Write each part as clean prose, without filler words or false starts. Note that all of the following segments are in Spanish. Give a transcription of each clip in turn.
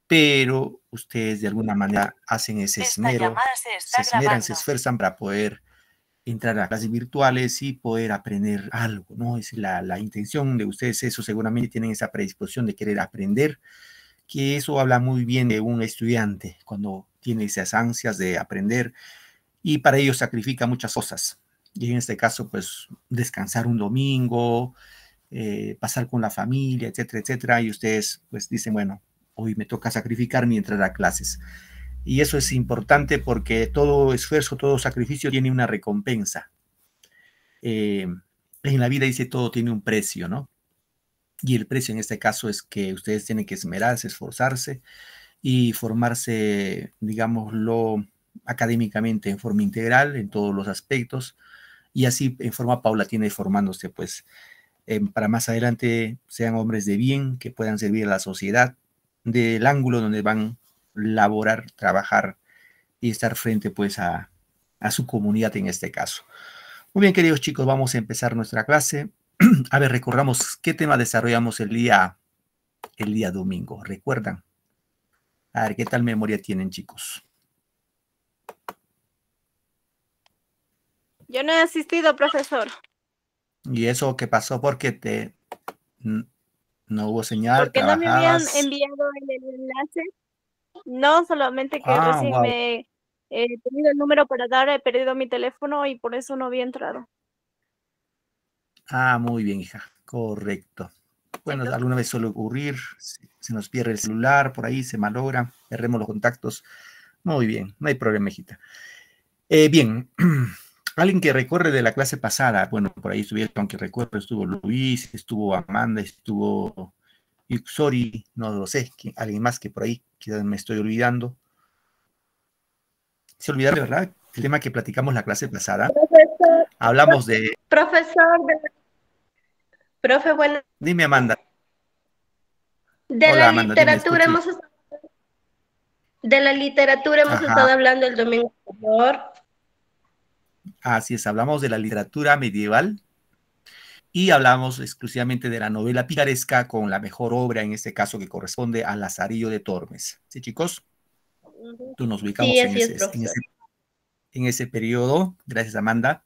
pero ustedes de alguna manera hacen ese esmero, se esmeran, se esfuerzan para poder entrar a clases virtuales y poder aprender algo, ¿no? Es la intención de ustedes, eso seguramente tienen esa predisposición de querer aprender, que eso habla muy bien de un estudiante cuando tiene esas ansias de aprender y para ello sacrifica muchas cosas. Y en este caso, pues descansar un domingo, pasar con la familia, etcétera, etcétera, y ustedes pues dicen, bueno, hoy me toca sacrificar mientras da clases. Y eso es importante porque todo esfuerzo, todo sacrificio tiene una recompensa. En la vida dice todo tiene un precio, ¿no? Y el precio en este caso es que ustedes tienen que esmerarse, esforzarse y formarse, digámoslo, académicamente en forma integral en todos los aspectos y así en forma paulatina y formándose, pues, para más adelante sean hombres de bien que puedan servir a la sociedad del ángulo donde van a laborar, trabajar y estar frente, pues, a su comunidad en este caso. Muy bien, queridos chicos, vamos a empezar nuestra clase. A ver, recordamos qué tema desarrollamos el día domingo. ¿Recuerdan? A ver, ¿qué tal memoria tienen, chicos? Yo no he asistido, profesor. ¿Y eso qué pasó? Porque no hubo señal, Porque no me habían trabajabas. enviado el enlace. No, solamente que Ah, recién wow. me he tenido el número para dar, he perdido mi teléfono y por eso no había entrado. Ah, muy bien, hija. Correcto. Bueno, alguna vez suele ocurrir, se nos pierde el celular, por ahí se malogra, perdemos los contactos. Muy bien, no hay problema, hijita. Bien, alguien que recuerde de la clase pasada, bueno, por ahí estuvieron, que recuerdo, estuvo Luis, estuvo Amanda, estuvo Yuxori, no lo sé, alguien más que por ahí, quizás me estoy olvidando. Se olvidaron, ¿verdad? El tema que platicamos la clase pasada. Profesor, Hablamos de... profesor, profe, bueno, Dime, Amanda. de la Hola, Amanda, dime, literatura escucho. hemos estado Ajá, hablando el domingo anterior. así es, hablamos de la literatura medieval y hablamos exclusivamente de la novela picaresca con la mejor obra, en este caso, que corresponde a Lazarillo de Tormes. ¿Sí, chicos? Tú nos Sí, ubicamos así es, profesor. en ese periodo, gracias, Amanda,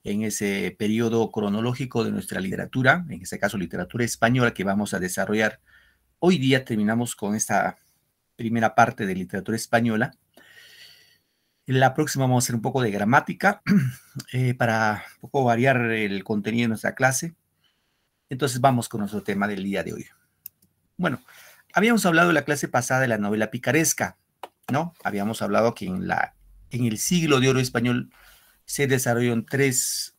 en ese periodo cronológico de nuestra literatura, en este caso literatura española, que vamos a desarrollar hoy día. Terminamos con esta primera parte de literatura española. En la próxima vamos a hacer un poco de gramática para un poco variar el contenido de nuestra clase. Entonces vamos con nuestro tema del día de hoy. Bueno, habíamos hablado en la clase pasada de la novela picaresca, ¿no? Habíamos hablado que en el siglo de oro español se desarrollaron tres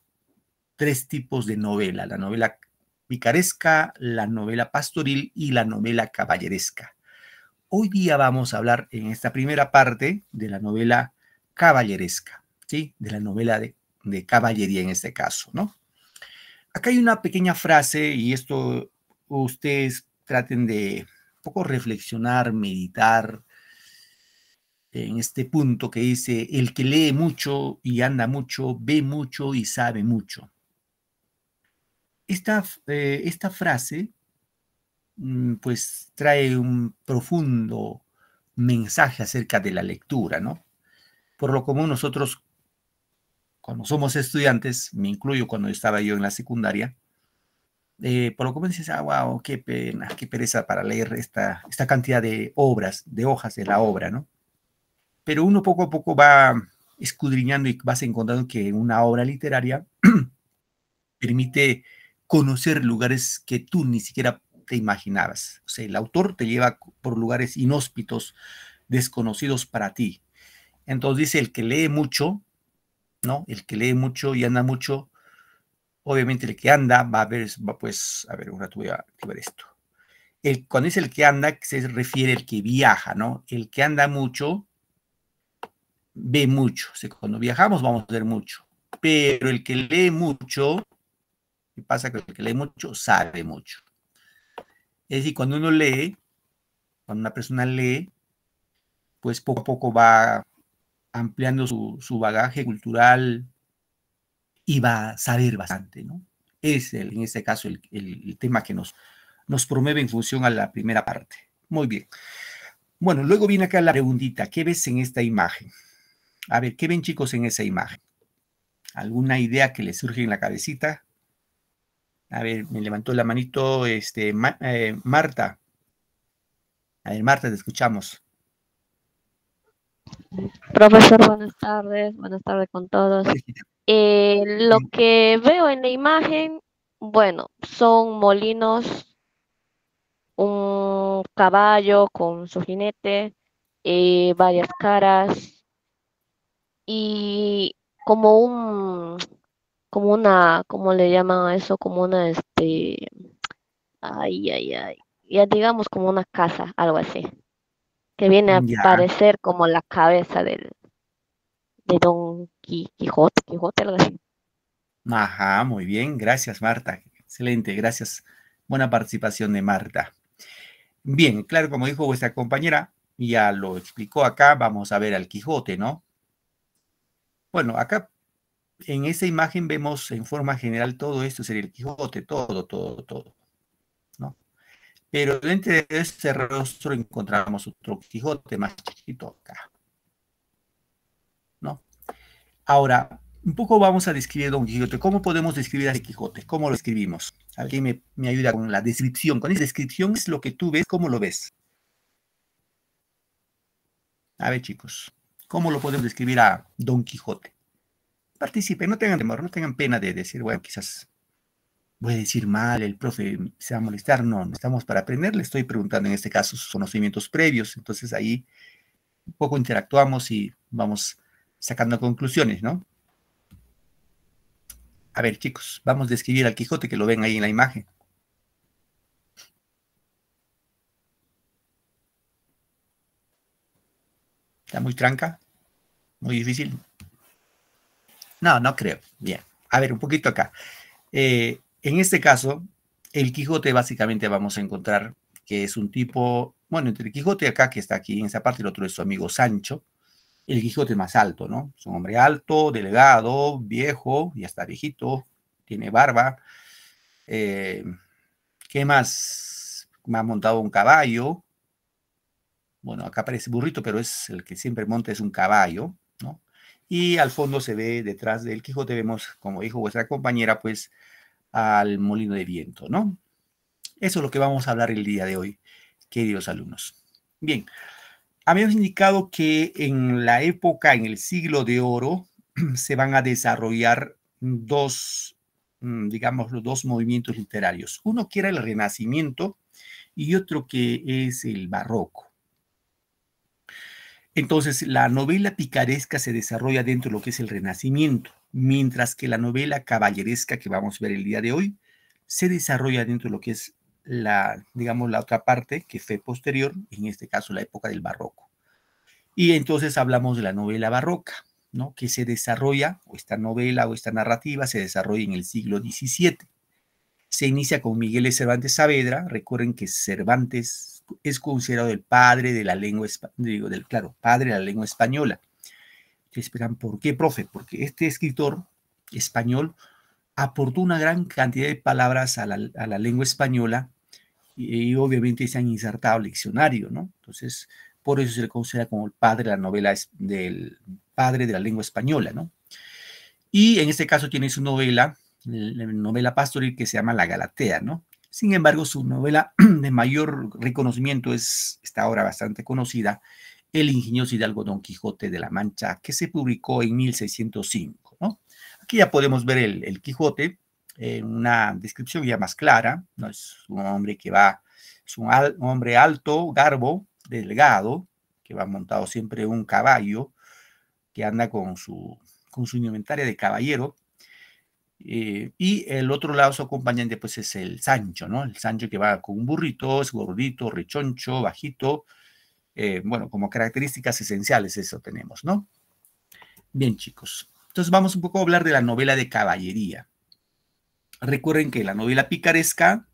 tipos de novela: la novela picaresca, la novela pastoril y la novela caballeresca. Hoy día vamos a hablar en esta primera parte de la novela caballeresca, ¿sí? De la novela de caballería en este caso, ¿no? Acá hay una pequeña frase y esto ustedes traten de un poco reflexionar, meditar en este punto que dice: el que lee mucho y anda mucho, ve mucho y sabe mucho. Esta frase pues trae un profundo mensaje acerca de la lectura, ¿no? Por lo común nosotros, cuando somos estudiantes, me incluyo cuando estaba yo en la secundaria, por lo común dices, ah, wow, qué pena, qué pereza para leer esta cantidad de obras, de hojas de la obra, ¿no? Pero uno poco a poco va escudriñando y vas encontrando que una obra literaria permite conocer lugares que tú ni siquiera te imaginabas. O sea, el autor te lleva por lugares inhóspitos, desconocidos para ti. Entonces dice: el que lee mucho, ¿no? El que lee mucho y anda mucho, obviamente el que anda va a ver, pues, a ver, un rato voy a ver esto. Cuando dice el que anda, se refiere al que viaja, ¿no? El que anda mucho, ve mucho. O sea, cuando viajamos vamos a ver mucho. Pero el que lee mucho, ¿qué pasa? Que el que lee mucho sabe mucho. Es decir, cuando uno lee, cuando una persona lee, pues poco a poco va ampliando su bagaje cultural y va a saber bastante, ¿no? Es en este caso el tema que nos promueve en función a la primera parte. Muy bien. Bueno, luego viene acá la preguntita. ¿Qué ves en esta imagen? A ver, ¿qué ven, chicos, en esa imagen? ¿Alguna idea que les surge en la cabecita? A ver, me levantó la manito Marta. A ver, Marta, te escuchamos. Profesor, buenas tardes con todos. Lo que veo en la imagen, bueno, son molinos, un caballo con su jinete, varias caras y como ¿cómo le llaman a eso? Como una, ya digamos como una casa, algo así, que viene a Ya, parecer como la cabeza de Quijote, algo así. ajá, muy bien. Gracias, Marta. Excelente, gracias. Buena participación de Marta. Bien, claro, como dijo vuestra compañera, ya lo explicó acá, vamos a ver al Quijote, ¿no? Bueno, acá en esa imagen vemos en forma general todo esto sería el Quijote, todo, ¿no? Pero dentro de este rostro encontramos otro Quijote más chiquito acá, ¿no? Ahora, un poco vamos a describir a Don Quijote. ¿Cómo podemos describir a Quijote? ¿Cómo lo escribimos? ¿Alguien me ayuda con la descripción? Con esa descripción es lo que tú ves, ¿cómo lo ves? A ver, chicos, ¿cómo lo podemos describir a Don Quijote? Participen, no tengan temor, no tengan pena de decir, bueno, quizás voy a decir mal, el profe se va a molestar. No, no estamos para aprender, le estoy preguntando en este caso sus conocimientos previos, entonces ahí un poco interactuamos y vamos sacando conclusiones, ¿no? A ver, chicos, vamos a describir al Quijote que lo ven ahí en la imagen. ¿Está muy tranca? ¿Muy difícil? No, no creo. Bien. A ver, un poquito acá. En este caso, el Quijote básicamente vamos a encontrar que es un tipo, bueno, entre el Quijote acá, que está aquí en esa parte, el otro es su amigo Sancho, el Quijote más alto, ¿no? Es un hombre alto, delgado, viejo, ya está viejito, tiene barba. Eh, ¿Qué más? Me ha montado un caballo. Bueno, acá parece burrito, pero es el que siempre monta es un caballo, ¿no? Y al fondo se ve, detrás del Quijote, vemos, como dijo vuestra compañera, pues al molino de viento, ¿no? Eso es lo que vamos a hablar el día de hoy, queridos alumnos. Bien, habíamos indicado que en la época, en el siglo de oro, se van a desarrollar dos, digamos, los dos movimientos literarios. Uno que era el Renacimiento y otro que es el Barroco. Entonces, la novela picaresca se desarrolla dentro de lo que es el Renacimiento, mientras que la novela caballeresca que vamos a ver el día de hoy se desarrolla dentro de lo que es la, digamos, la otra parte que fue posterior, en este caso la época del Barroco. Y entonces hablamos de la novela barroca, ¿no? Que se desarrolla, o esta novela o esta narrativa se desarrolla en el siglo XVII. Se inicia con Miguel de Cervantes Saavedra. Recuerden que Cervantes es considerado el padre de la lengua, claro, padre de la lengua española. Ustedes esperan, ¿por qué, profe? Porque este escritor español aportó una gran cantidad de palabras a la lengua española y obviamente se han insertado al diccionario, ¿no? Entonces, por eso se le considera como el padre de la novela, del padre de la lengua española, ¿no? Y en este caso tiene su novela, la novela pastoril que se llama La Galatea, ¿no? Sin embargo, su novela de mayor reconocimiento está ahora bastante conocida, El ingenioso hidalgo Don Quijote de la Mancha, que se publicó en 1605, ¿no? Aquí ya podemos ver el Quijote en una descripción ya más clara, ¿no? Es un hombre que va, es un hombre alto, garbo, delgado, que va montado siempre un caballo, que anda con su indumentaria de caballero, y el otro lado su acompañante pues es el Sancho, ¿no? El Sancho que va con un burrito, es gordito, rechoncho, bajito, bueno, como características esenciales eso tenemos, ¿no? Bien, chicos. Entonces vamos un poco a hablar de la novela de caballería. Recuerden que la novela picaresca,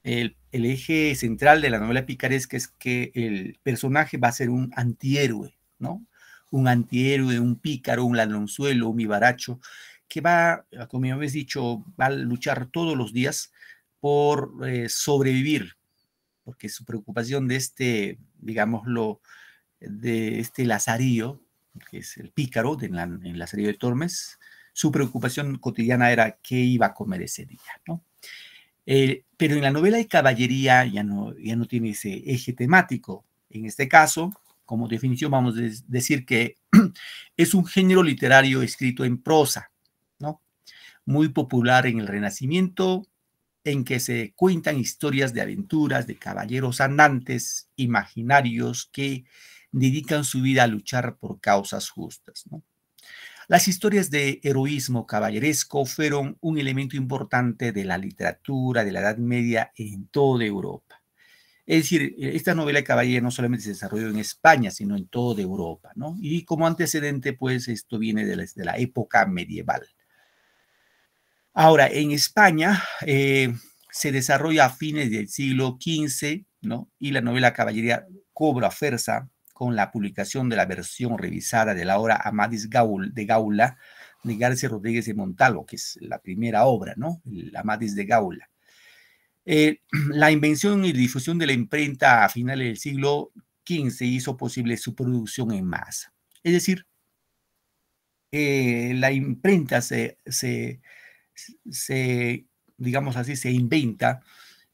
el eje central de la novela picaresca es que el personaje va a ser un antihéroe, ¿no? Un antihéroe, un pícaro, un ladronzuelo, un vivaracho, que va, como habéis dicho, va a luchar todos los días por sobrevivir, porque su preocupación de este, digámoslo, de este Lazarillo, que es el pícaro en Lazarillo de Tormes, su preocupación cotidiana era qué iba a comer ese día, ¿no? Pero en la novela de caballería ya no tiene ese eje temático. En este caso, como definición, vamos a decir que es un género literario escrito en prosa, ¿no? Muy popular en el Renacimiento, en que se cuentan historias de aventuras de caballeros andantes, imaginarios, que dedican su vida a luchar por causas justas, ¿no? Las historias de heroísmo caballeresco fueron un elemento importante de la literatura de la Edad Media en toda Europa. Es decir, esta novela de caballería no solamente se desarrolló en España, sino en toda Europa, ¿no? Y como antecedente, pues esto viene de la época medieval. Ahora, en España se desarrolla a fines del siglo XV, ¿no? Y la novela caballería cobra fuerza con la publicación de la versión revisada de la obra Amadís de Gaula de García Rodríguez de Montalvo, que es la primera obra, ¿no? El Amadís de Gaula. La invención y difusión de la imprenta a finales del siglo XV hizo posible su producción en masa. Es decir, la imprenta digamos así, se inventa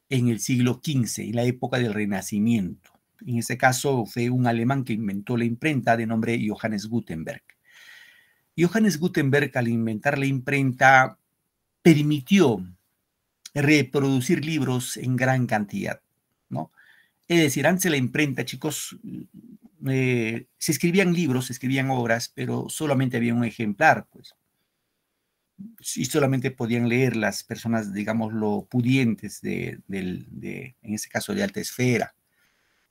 en el siglo XV, en la época del Renacimiento. En este caso fue un alemán que inventó la imprenta de nombre Johannes Gutenberg. Johannes Gutenberg, al inventar la imprenta, permitió reproducir libros en gran cantidad, ¿no? Es decir, antes de la imprenta, chicos, se escribían libros, se escribían obras, pero solamente había un ejemplar, pues. Y solamente podían leer las personas, digámoslo, pudientes en este caso de alta esfera.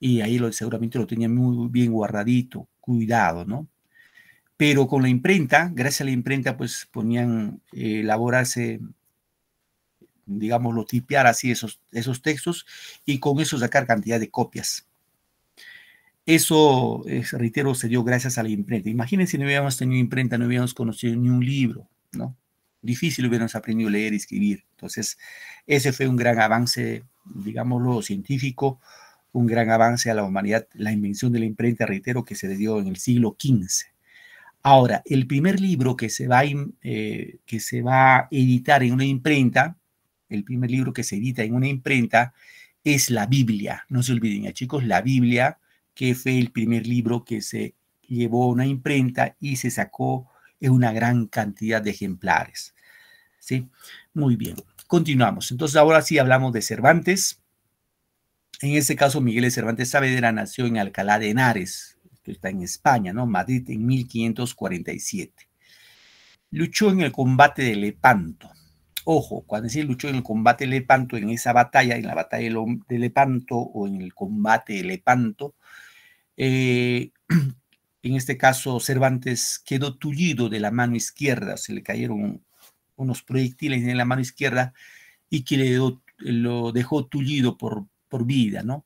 Y ahí seguramente lo tenían muy bien guardadito, cuidado, ¿no? Pero con la imprenta, gracias a la imprenta, pues ponían elaborarse, digámoslo, tipear así esos textos y con eso sacar cantidad de copias. Eso, reitero, se dio gracias a la imprenta. Imagínense si no hubiéramos tenido imprenta, no hubiéramos conocido ni un libro, ¿no? Difícil hubiéramos aprendido a leer y escribir. Entonces, ese fue un gran avance, digámoslo, científico, un gran avance a la humanidad, la invención de la imprenta, reitero, que se le dio en el siglo XV. Ahora, el primer libro que se va a editar en una imprenta, el primer libro que se edita en una imprenta es la Biblia. No se olviden, chicos, la Biblia, que fue el primer libro que se llevó a una imprenta y se sacó en una gran cantidad de ejemplares. ¿Sí? Muy bien, continuamos. Entonces, ahora sí hablamos de Cervantes. En este caso, Miguel de Cervantes Saavedra nació en Alcalá de Henares, esto está en España, ¿no? Madrid, en 1547. Luchó en el combate de Lepanto. Ojo, cuando decía luchó en el combate de Lepanto, en esa batalla, en la batalla de Lepanto o en el combate de Lepanto, en este caso Cervantes quedó tullido de la mano izquierda, se le cayeron unos proyectiles en la mano izquierda y que lo dejó tullido por vida, ¿no?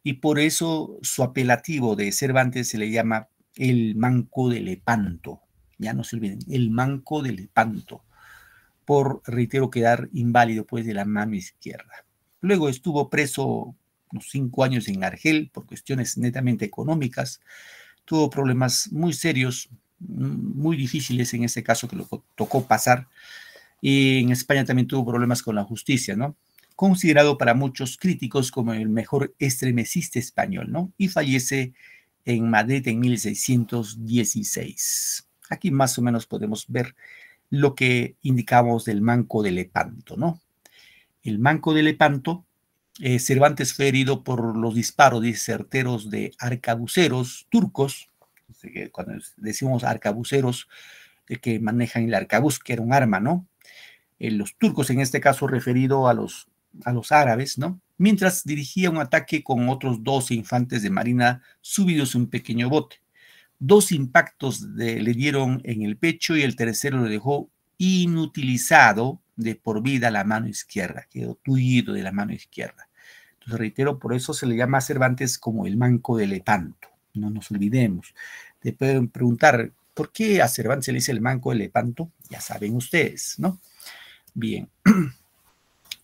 Y por eso su apelativo de Cervantes se le llama el Manco de Lepanto. Ya no se olviden, el Manco de Lepanto, por, reitero, quedar inválido pues de la mano izquierda. Luego estuvo preso unos 5 años en Argel por cuestiones netamente económicas. Tuvo problemas muy serios, muy difíciles en este caso que lo tocó pasar. Y en España también tuvo problemas con la justicia, ¿no? Considerado para muchos críticos como el mejor estremecista español, ¿no? Y fallece en Madrid en 1616. Aquí más o menos podemos ver lo que indicamos del Manco de Lepanto, ¿no? El Manco de Lepanto, Cervantes fue herido por los disparos certeros de arcabuceros turcos. Cuando decimos arcabuceros, que manejan el arcabuz, que era un arma, ¿no? Los turcos, en este caso referido a los árabes, ¿no? Mientras dirigía un ataque con otros 12 infantes de marina subidos en un pequeño bote. 2 impactos le dieron en el pecho y el tercero lo dejó inutilizado de por vida la mano izquierda, quedó tullido de la mano izquierda. Entonces, reitero, por eso se le llama a Cervantes como el Manco de Lepanto, no nos olvidemos. Te pueden preguntar, ¿por qué a Cervantes se le dice el Manco de Lepanto? Ya saben ustedes, ¿no? Bien.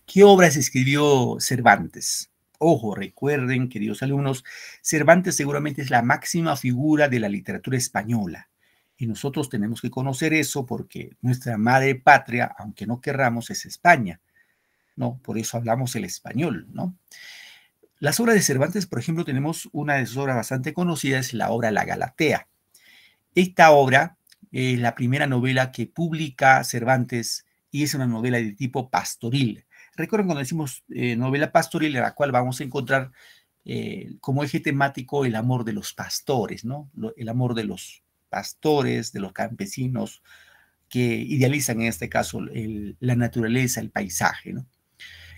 ¿Qué obras escribió Cervantes? Ojo, recuerden, queridos alumnos, Cervantes seguramente es la máxima figura de la literatura española. Y nosotros tenemos que conocer eso porque nuestra madre patria, aunque no querramos, es España, ¿no? Por eso hablamos el español, ¿no? Las obras de Cervantes, por ejemplo, tenemos una de sus obras bastante conocidas, es la obra La Galatea. Esta obra es la primera novela que publica Cervantes y es una novela de tipo pastoril. Recuerden cuando decimos novela pastoril, en la cual vamos a encontrar como eje temático el amor de los pastores, ¿no? El amor de los pastores, de los campesinos, que idealizan en este caso la naturaleza, el paisaje, ¿no?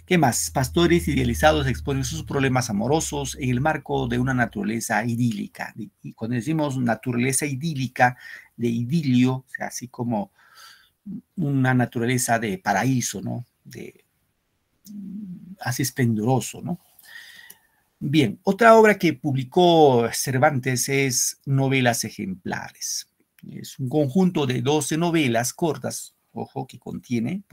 ¿Qué más? Pastores idealizados exponen sus problemas amorosos en el marco de una naturaleza idílica. Y cuando decimos naturaleza idílica, de idilio, o sea, así como una naturaleza de paraíso, ¿no? Así esplendoroso, ¿no? Bien, otra obra que publicó Cervantes es Novelas Ejemplares. Es un conjunto de 12 novelas cortas, ojo, que contiene,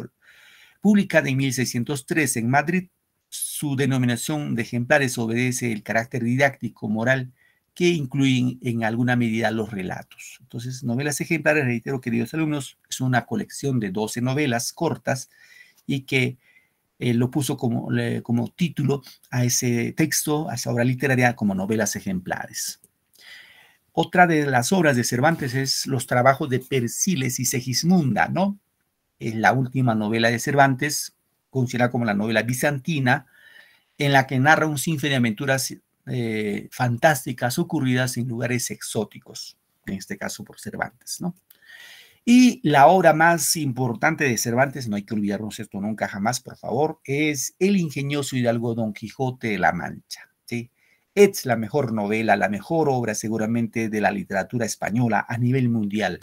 publicada en 1613 en Madrid. Su denominación de ejemplares obedece el carácter didáctico, moral, que incluyen en alguna medida los relatos. Entonces, Novelas Ejemplares, reitero, queridos alumnos, es una colección de 12 novelas cortas y que lo puso como título a ese texto, a esa obra literaria, como Novelas Ejemplares. Otra de las obras de Cervantes es los trabajos de Persiles y Segismunda, ¿no? Es la última novela de Cervantes, considerada como la novela bizantina, en la que narra un sinfín de aventuras fantásticas ocurridas en lugares exóticos, en este caso por Cervantes, ¿no? Y la obra más importante de Cervantes, no hay que olvidarnos esto nunca jamás, por favor, es El ingenioso hidalgo Don Quijote de la Mancha, ¿sí? Es la mejor novela, la mejor obra seguramente de la literatura española a nivel mundial.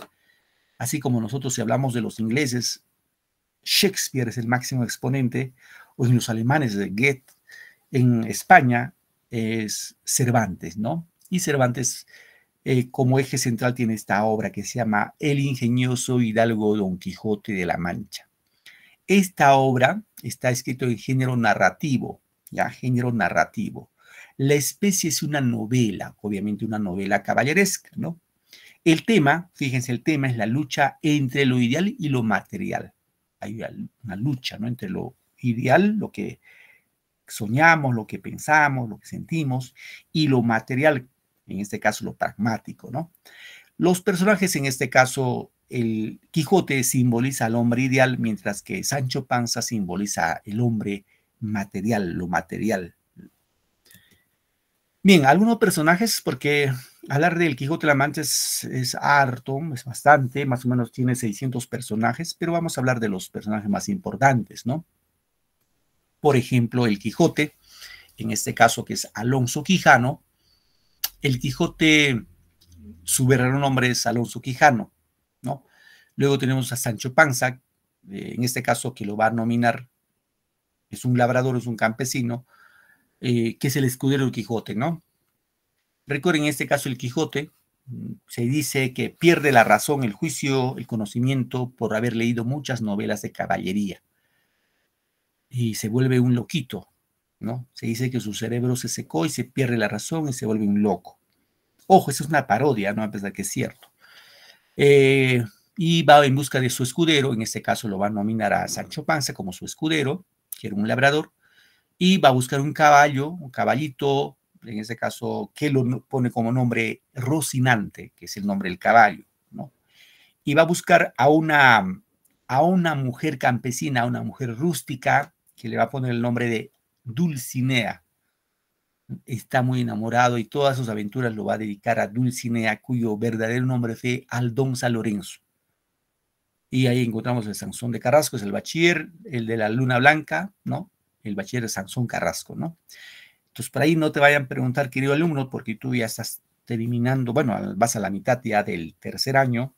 Así como nosotros, si hablamos de los ingleses, Shakespeare es el máximo exponente, o en los alemanes de Goethe, en España es Cervantes, ¿no? Y Cervantes como eje central tiene esta obra que se llama El ingenioso hidalgo Don Quijote de la Mancha. Esta obra está escrita en género narrativo, ¿ya? Género narrativo. La especie es una novela, obviamente una novela caballeresca, ¿no? El tema, fíjense, el tema es la lucha entre lo ideal y lo material. Hay una lucha, ¿no? Entre lo ideal, lo que soñamos, lo que pensamos, lo que sentimos, y lo material, en este caso lo pragmático, ¿no? Los personajes, en este caso, el Quijote simboliza al hombre ideal, mientras que Sancho Panza simboliza el hombre material, lo material. Bien, algunos personajes, porque hablar del Quijote de la Mancha es harto, es bastante, más o menos tiene 600 personajes, pero vamos a hablar de los personajes más importantes, ¿no? Por ejemplo, el Quijote, en este caso que es Alonso Quijano. El Quijote, su verdadero nombre es Alonso Quijano, ¿no? Luego tenemos a Sancho Panza, en este caso que lo va a nominar, es un labrador, es un campesino, que es el escudero del Quijote, ¿no? Recuerden, en este caso el Quijote, se dice que pierde la razón, el juicio, el conocimiento por haber leído muchas novelas de caballería y se vuelve un loquito, ¿no? Se dice que su cerebro se secó y se pierde la razón y se vuelve un loco. Ojo, eso es una parodia, ¿no? A pesar que es cierto. Y va en busca de su escudero, en este caso lo va a nominar a Sancho Panza como su escudero, que era un labrador, y va a buscar un caballo, un caballito, en este caso, que lo pone como nombre Rocinante, que es el nombre del caballo, ¿no? Y va a buscar a una mujer campesina, a una mujer rústica, que le va a poner el nombre de Dulcinea. Está muy enamorado y todas sus aventuras lo va a dedicar a Dulcinea, cuyo verdadero nombre fue Aldonza Lorenzo. Y ahí encontramos el Sansón de Carrasco, es el bachiller, el de la Luna Blanca, ¿no? El bachiller de Sansón Carrasco, ¿no? Entonces, por ahí no te vayan a preguntar, querido alumno, porque tú ya estás terminando, bueno, vas a la mitad ya del tercer año,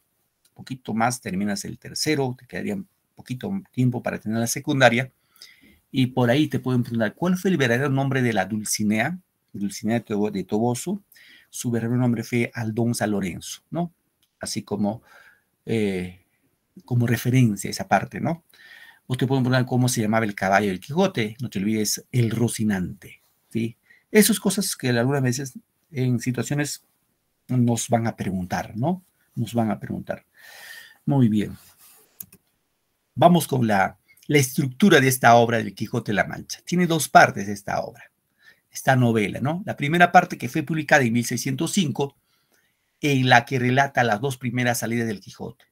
un poquito más, terminas el tercero, te quedaría un poquito tiempo para tener la secundaria, y por ahí te pueden preguntar, ¿cuál fue el verdadero nombre de la Dulcinea? Dulcinea de Toboso, su verdadero nombre fue Aldonza Lorenzo, ¿no? Así como referencia a esa parte, ¿no? O te pueden preguntar cómo se llamaba el caballo del Quijote, no te olvides, el Rocinante, ¿sí? Esas cosas que algunas veces en situaciones nos van a preguntar, ¿no? Nos van a preguntar. Muy bien. Vamos con la estructura de esta obra del Quijote de la Mancha. Tiene dos partes esta obra, esta novela, ¿no? La primera parte que fue publicada en 1605, en la que relata las dos primeras salidas del Quijote.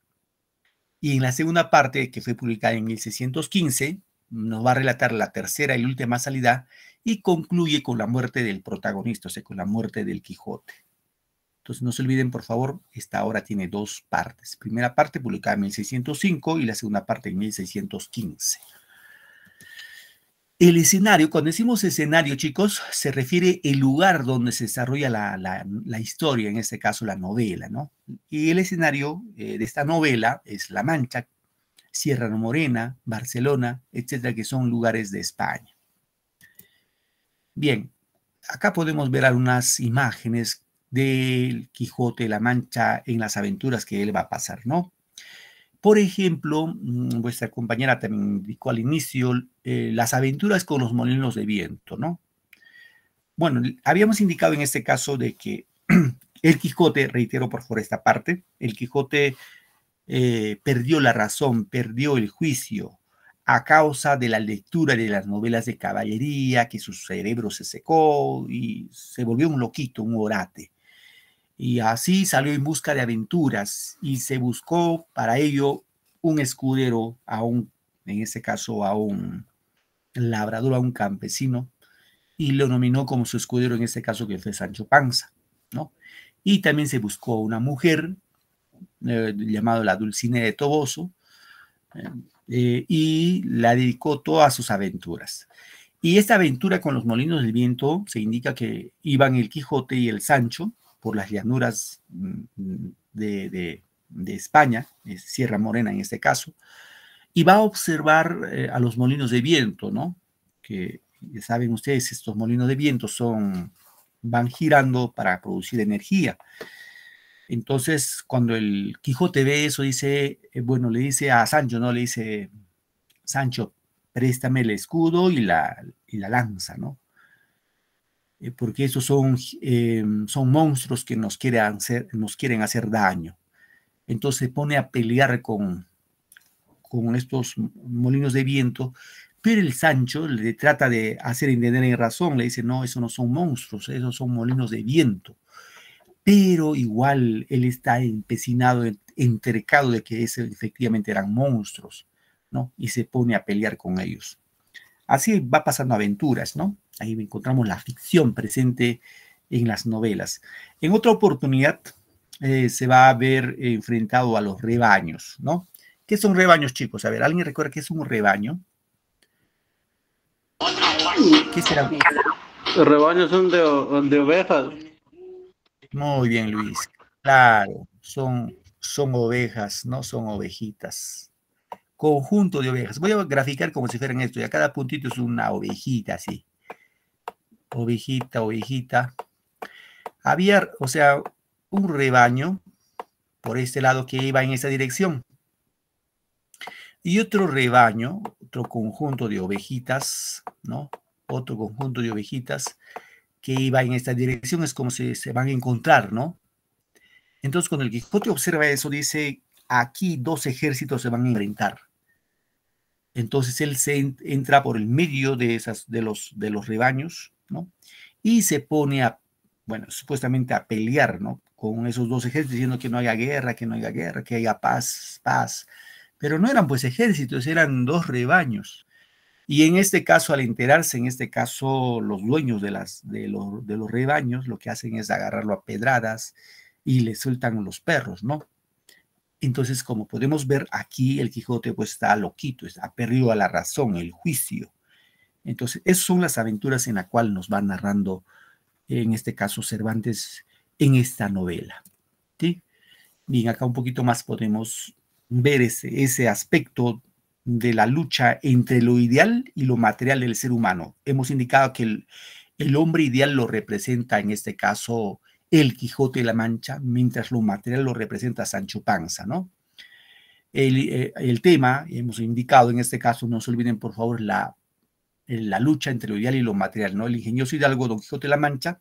Y en la segunda parte, que fue publicada en 1615, nos va a relatar la tercera y última salida y concluye con la muerte del protagonista, o sea, con la muerte del Quijote. Entonces, no se olviden, por favor, esta obra tiene dos partes. Primera parte publicada en 1605 y la segunda parte en 1615. El escenario, cuando decimos escenario, chicos, se refiere al lugar donde se desarrolla la historia, en este caso la novela, ¿no? Y el escenario de esta novela es La Mancha, Sierra Morena, Barcelona, etcétera, que son lugares de España. Bien, acá podemos ver algunas imágenes del Quijote de la Mancha en las aventuras que él va a pasar, ¿no? Por ejemplo, vuestra compañera también indicó al inicio las aventuras con los molinos de viento, ¿no? Bueno, habíamos indicado en este caso de que el Quijote, reitero por favor esta parte, el Quijote perdió la razón, perdió el juicio a causa de la lectura de las novelas de caballería, que su cerebro se secó y se volvió un loquito, un orate. Y así salió en busca de aventuras y se buscó para ello un escudero, en este caso a un labrador, a un campesino, y lo nominó como su escudero, en este caso que fue Sancho Panza, ¿no? Y también se buscó una mujer llamada la Dulcinea de Toboso y la dedicó todas sus aventuras. Y esta aventura con los molinos del viento se indica que iban el Quijote y el Sancho por las llanuras de España, Sierra Morena en este caso, y va a observar a los molinos de viento, ¿no? Que ya saben ustedes, estos molinos de viento van girando para producir energía. Entonces, cuando el Quijote ve eso, dice, bueno, le dice a Sancho, ¿no? Le dice, Sancho, préstame el escudo y la lanza, ¿no? Porque esos son monstruos que nos quieren hacer daño. Entonces se pone a pelear con estos molinos de viento, pero el Sancho le trata de hacer entender en razón, le dice, no, esos no son monstruos, esos son molinos de viento. Pero igual él está empecinado, entercado de que efectivamente eran monstruos, ¿no? Y se pone a pelear con ellos. Así va pasando aventuras, ¿no? Ahí encontramos la ficción presente en las novelas. En otra oportunidad se va a ver enfrentado a los rebaños, ¿no? ¿Qué son rebaños, chicos? A ver, ¿alguien recuerda qué es un rebaño? ¿Qué será? Los rebaños son de ovejas. Muy bien, Luis. Claro, son ovejas, no son ovejitas. Conjunto de ovejas. Voy a graficar como si fueran esto. Y a cada puntito es una ovejita, así. Ovejita, ovejita. Había, o sea, un rebaño por este lado que iba en esa dirección. Y otro rebaño, otro conjunto de ovejitas, ¿no? Otro conjunto de ovejitas que iba en esta dirección, es como si se van a encontrar, ¿no? Entonces, cuando el Quijote observa eso, dice, aquí dos ejércitos se van a enfrentar. Entonces, él entra por el medio de los rebaños, ¿no? Y se pone supuestamente a pelear, ¿no? Con esos dos ejércitos, diciendo que no haya guerra, que haya paz, paz. Pero no eran pues ejércitos, eran dos rebaños. Y en este caso, al enterarse, en este caso, los dueños de los rebaños, lo que hacen es agarrarlo a pedradas y le sueltan los perros, ¿no? Entonces, como podemos ver aquí, el Quijote pues está loquito, ha perdido la razón, el juicio. Entonces, esas son las aventuras en las cuales nos va narrando, en este caso, Cervantes en esta novela, ¿sí? Bien, acá un poquito más podemos ver ese aspecto de la lucha entre lo ideal y lo material del ser humano. Hemos indicado que el hombre ideal lo representa, en este caso, el Quijote de la Mancha, mientras lo material lo representa Sancho Panza, ¿no? El tema, hemos indicado en este caso, no se olviden por favor, la la lucha entre lo ideal y lo material, ¿no? El ingenioso hidalgo Don Quijote de la Mancha,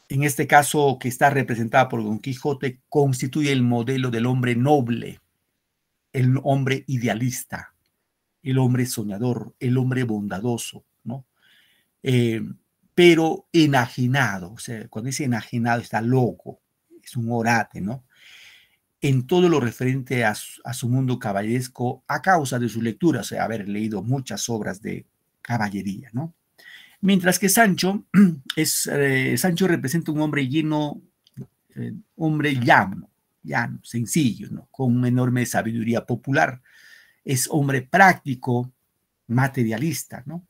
en este caso que está representada por Don Quijote, constituye el modelo del hombre noble, el hombre idealista, el hombre soñador, el hombre bondadoso, ¿no? Pero enajenado, o sea, cuando dice enajenado está loco, es un orate, ¿no? En todo lo referente a su mundo caballeresco a causa de su lectura, o sea, haber leído muchas obras de caballería, ¿no? Mientras que Sancho, Sancho representa un hombre lleno, hombre llano, sencillo, ¿no? Con una enorme sabiduría popular. Es hombre práctico, materialista, ¿no?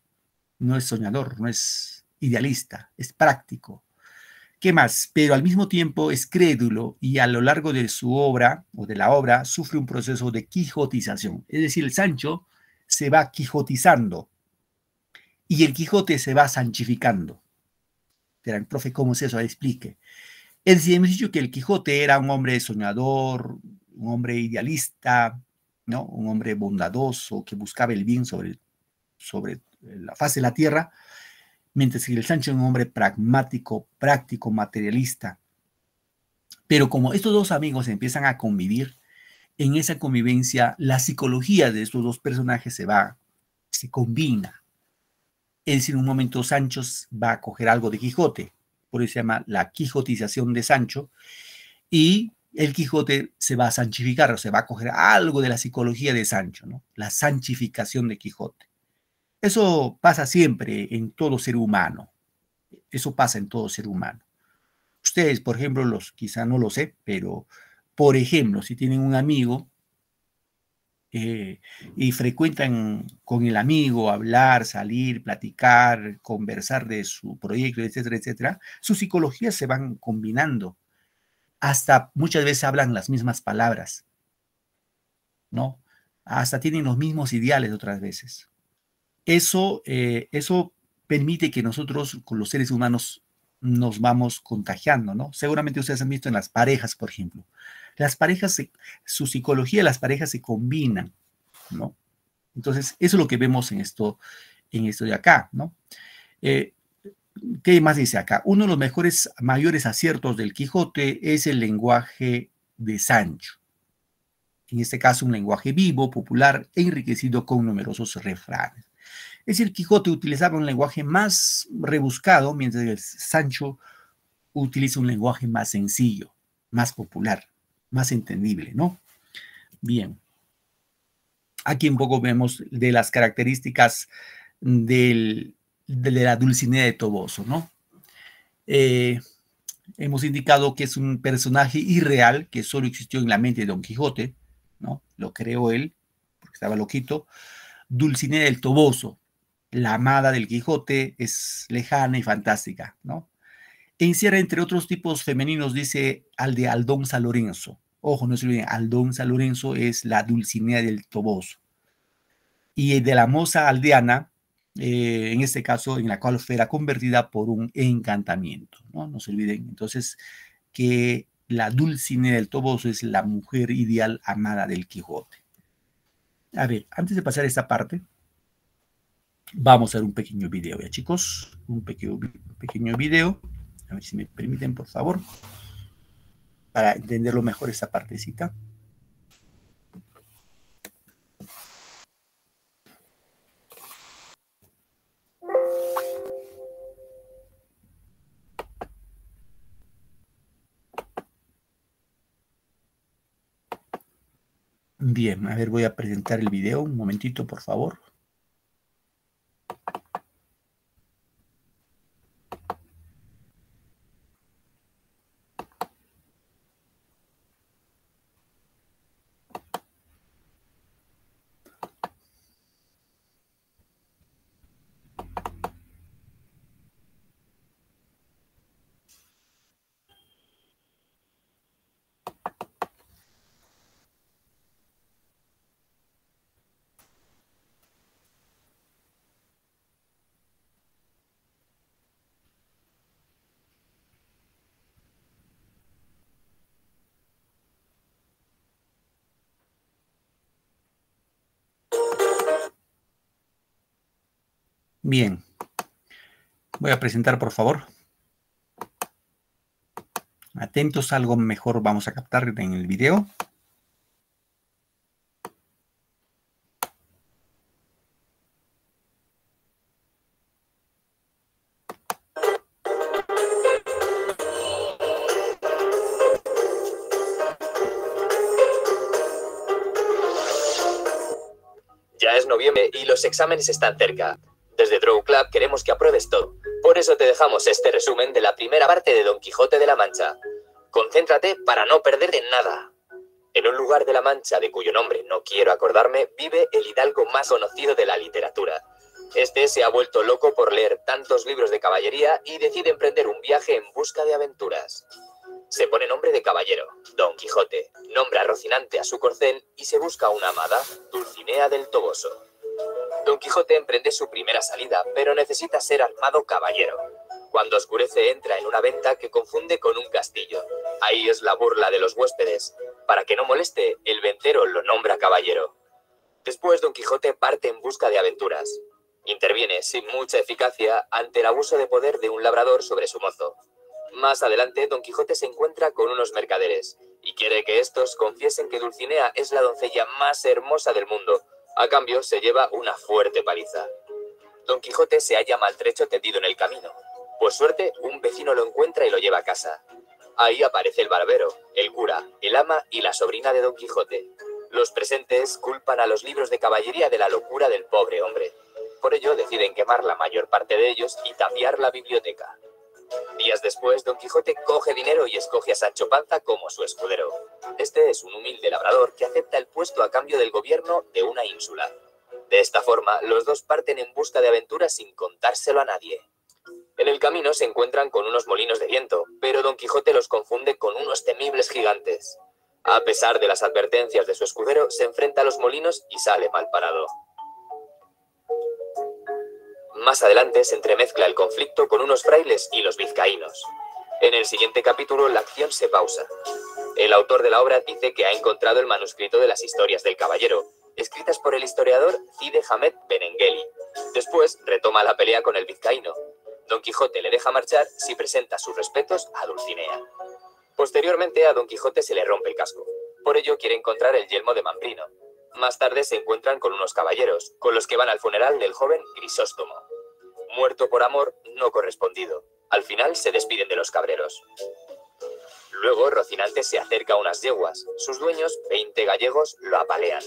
No es soñador, no es idealista, es práctico. ¿Qué más? Pero al mismo tiempo es crédulo y a lo largo de su obra o de la obra sufre un proceso de quijotización. Es decir, el Sancho se va quijotizando y el Quijote se va sanchificando. Dirán, profe, ¿cómo es eso? Explique. Es decir, hemos dicho que el Quijote era un hombre soñador, un hombre idealista, ¿no? Un hombre bondadoso que buscaba el bien sobre la faz de la tierra, mientras que el Sancho es un hombre pragmático, práctico, materialista. Pero como estos dos amigos empiezan a convivir, en esa convivencia la psicología de estos dos personajes se combina. Es decir, en un momento Sancho va a coger algo de Quijote, por eso se llama la quijotización de Sancho, y el Quijote se va a sanchificar, o se va a coger algo de la psicología de Sancho, ¿no? La sanchificación de Quijote. Eso pasa siempre en todo ser humano. Eso pasa en todo ser humano. Ustedes, por ejemplo, quizá no lo sé, pero, por ejemplo, si tienen un amigo y frecuentan con el amigo, hablar, salir, platicar, conversar de su proyecto, etcétera, etcétera, sus psicologías se van combinando. Hasta muchas veces hablan las mismas palabras, ¿no? Hasta tienen los mismos ideales otras veces. Eso permite que nosotros, con los seres humanos, nos vamos contagiando, ¿no? Seguramente ustedes han visto en las parejas, por ejemplo. Las parejas, su psicología de las parejas se combinan, ¿no? Entonces, eso es lo que vemos en esto de acá, ¿no? ¿Qué más dice acá? Uno de los mayores aciertos del Quijote es el lenguaje de Sancho. En este caso, un lenguaje vivo, popular e enriquecido con numerosos refranes. Es decir, Quijote utilizaba un lenguaje más rebuscado, mientras que Sancho utiliza un lenguaje más sencillo, más popular, más entendible, ¿no? Bien. Aquí un poco vemos de las características de la Dulcinea de Toboso, ¿no? Hemos indicado que es un personaje irreal que solo existió en la mente de Don Quijote, ¿no? Lo creó él, porque estaba loquito. Dulcinea del Toboso, la amada del Quijote, es lejana y fantástica, ¿no? E encierra, entre otros tipos femeninos, dice al de Aldonza Lorenzo. Ojo, no se olviden, Aldonza Lorenzo es la Dulcinea del Toboso. Y de la moza aldeana, en este caso, en la cual fuera convertida por un encantamiento, ¿no? No se olviden, entonces, que la Dulcinea del Toboso es la mujer ideal amada del Quijote. A ver, antes de pasar a esta parte, vamos a ver un pequeño video, ¿ya, chicos? Un pequeño video. A ver si me permiten, por favor, para entenderlo mejor esta partecita. Bien, a ver, voy a presentar el video. Un momentito, por favor. Bien. Voy a presentar, por favor. Atentos, algo mejor vamos a captar en el video. Ya es noviembre y los exámenes están cerca. Desde Draw Club queremos que apruebes todo. Por eso te dejamos este resumen de la primera parte de Don Quijote de la Mancha. Concéntrate para no perderte nada. En un lugar de la Mancha de cuyo nombre no quiero acordarme, vive el hidalgo más conocido de la literatura. Este se ha vuelto loco por leer tantos libros de caballería y decide emprender un viaje en busca de aventuras. Se pone nombre de caballero, Don Quijote, nombra Rocinante a su corcel y se busca una amada, Dulcinea del Toboso. Don Quijote emprende su primera salida, pero necesita ser armado caballero. Cuando oscurece entra en una venta que confunde con un castillo. Ahí es la burla de los huéspedes. Para que no moleste, el ventero lo nombra caballero. Después Don Quijote parte en busca de aventuras. Interviene sin mucha eficacia ante el abuso de poder de un labrador sobre su mozo. Más adelante, Don Quijote se encuentra con unos mercaderes y quiere que estos confiesen que Dulcinea es la doncella más hermosa del mundo. A cambio, se lleva una fuerte paliza. Don Quijote se halla maltrecho tendido en el camino. Por suerte, un vecino lo encuentra y lo lleva a casa. Ahí aparece el barbero, el cura, el ama y la sobrina de Don Quijote. Los presentes culpan a los libros de caballería de la locura del pobre hombre. Por ello, deciden quemar la mayor parte de ellos y tapiar la biblioteca. Días después, Don Quijote coge dinero y escoge a Sancho Panza como su escudero. Este es un humilde labrador que acepta el puesto a cambio del gobierno de una ínsula. De esta forma, los dos parten en busca de aventuras sin contárselo a nadie. En el camino se encuentran con unos molinos de viento, pero Don Quijote los confunde con unos temibles gigantes. A pesar de las advertencias de su escudero, se enfrenta a los molinos y sale mal parado. Más adelante se entremezcla el conflicto con unos frailes y los vizcaínos. En el siguiente capítulo la acción se pausa. El autor de la obra dice que ha encontrado el manuscrito de las historias del caballero, escritas por el historiador Cide Hamet Benengeli. Después retoma la pelea con el vizcaíno. Don Quijote le deja marchar si presenta sus respetos a Dulcinea. Posteriormente a Don Quijote se le rompe el casco. Por ello quiere encontrar el yelmo de Mambrino. Más tarde se encuentran con unos caballeros, con los que van al funeral del joven Grisóstomo. Muerto por amor no correspondido. Al final se despiden de los cabreros. Luego Rocinante se acerca a unas yeguas. Sus dueños, 20 gallegos, lo apalean.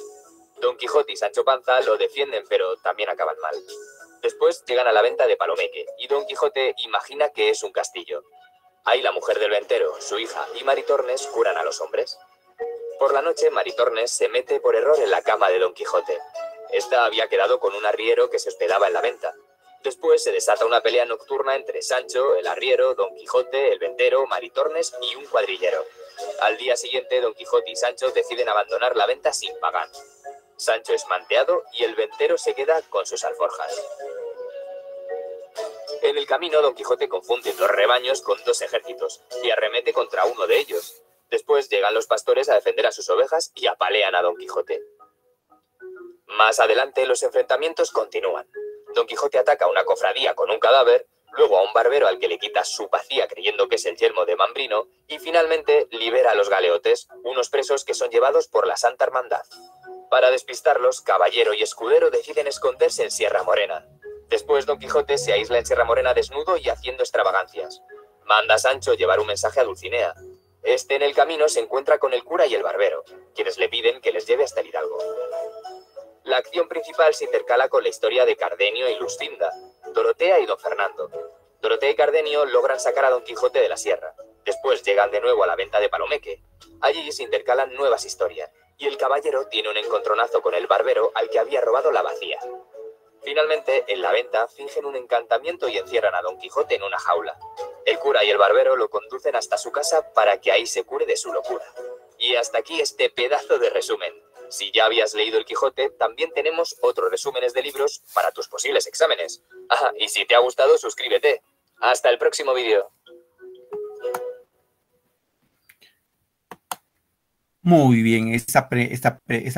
Don Quijote y Sancho Panza lo defienden, pero también acaban mal. Después llegan a la venta de Palomeque, y Don Quijote imagina que es un castillo. Ahí la mujer del ventero, su hija y Maritornes curan a los hombres. Por la noche, Maritornes se mete por error en la cama de Don Quijote. Esta había quedado con un arriero que se hospedaba en la venta. Después se desata una pelea nocturna entre Sancho, el arriero, Don Quijote, el ventero, Maritornes y un cuadrillero. Al día siguiente, Don Quijote y Sancho deciden abandonar la venta sin pagar. Sancho es manteado y el ventero se queda con sus alforjas. En el camino, Don Quijote confunde dos rebaños con dos ejércitos y arremete contra uno de ellos. Después llegan los pastores a defender a sus ovejas y apalean a Don Quijote. Más adelante los enfrentamientos continúan. Don Quijote ataca a una cofradía con un cadáver, luego a un barbero al que le quita su bacía creyendo que es el yelmo de Mambrino y finalmente libera a los galeotes, unos presos que son llevados por la Santa Hermandad. Para despistarlos, caballero y escudero deciden esconderse en Sierra Morena. Después Don Quijote se aísla en Sierra Morena desnudo y haciendo extravagancias. Manda a Sancho llevar un mensaje a Dulcinea. Este en el camino se encuentra con el cura y el barbero, quienes le piden que les lleve hasta el hidalgo. La acción principal se intercala con la historia de Cardenio y Luscinda, Dorotea y Don Fernando. Dorotea y Cardenio logran sacar a Don Quijote de la sierra. Después llegan de nuevo a la venta de Palomeque. Allí se intercalan nuevas historias, y el caballero tiene un encontronazo con el barbero al que había robado la bacía. Finalmente, en la venta, fingen un encantamiento y encierran a Don Quijote en una jaula. El cura y el barbero lo conducen hasta su casa para que ahí se cure de su locura. Y hasta aquí este pedazo de resumen. Si ya habías leído El Quijote, también tenemos otros resúmenes de libros para tus posibles exámenes. Ah, y si te ha gustado, suscríbete. Hasta el próximo vídeo. Muy bien, esta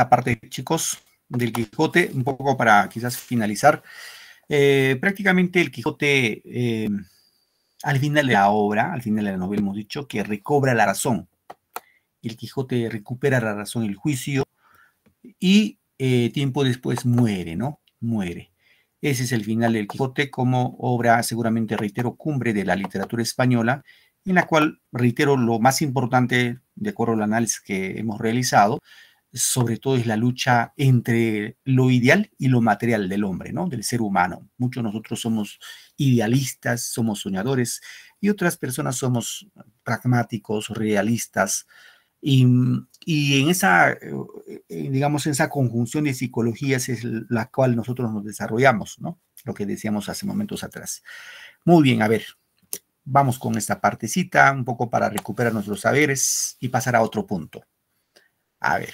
parte, chicos, del Quijote, un poco para quizás finalizar. Prácticamente el Quijote, al final de la obra, al final de la novela hemos dicho que recobra la razón. El Quijote recupera la razón, el juicio, y tiempo después muere, ¿no? Muere. Ese es el final del Quijote como obra, seguramente, reitero, cumbre de la literatura española, en la cual, reitero, lo más importante, de acuerdo al análisis que hemos realizado, sobre todo es la lucha entre lo ideal y lo material del hombre, ¿no? Del ser humano. Muchos de nosotros somos idealistas, somos soñadores, y otras personas somos pragmáticos, realistas, y en esa, digamos, en esa conjunción de psicologías es la cual nosotros nos desarrollamos, ¿no? Lo que decíamos hace momentos atrás. Muy bien, a ver, vamos con esta partecita, un poco para recuperar nuestros saberes y pasar a otro punto. A ver,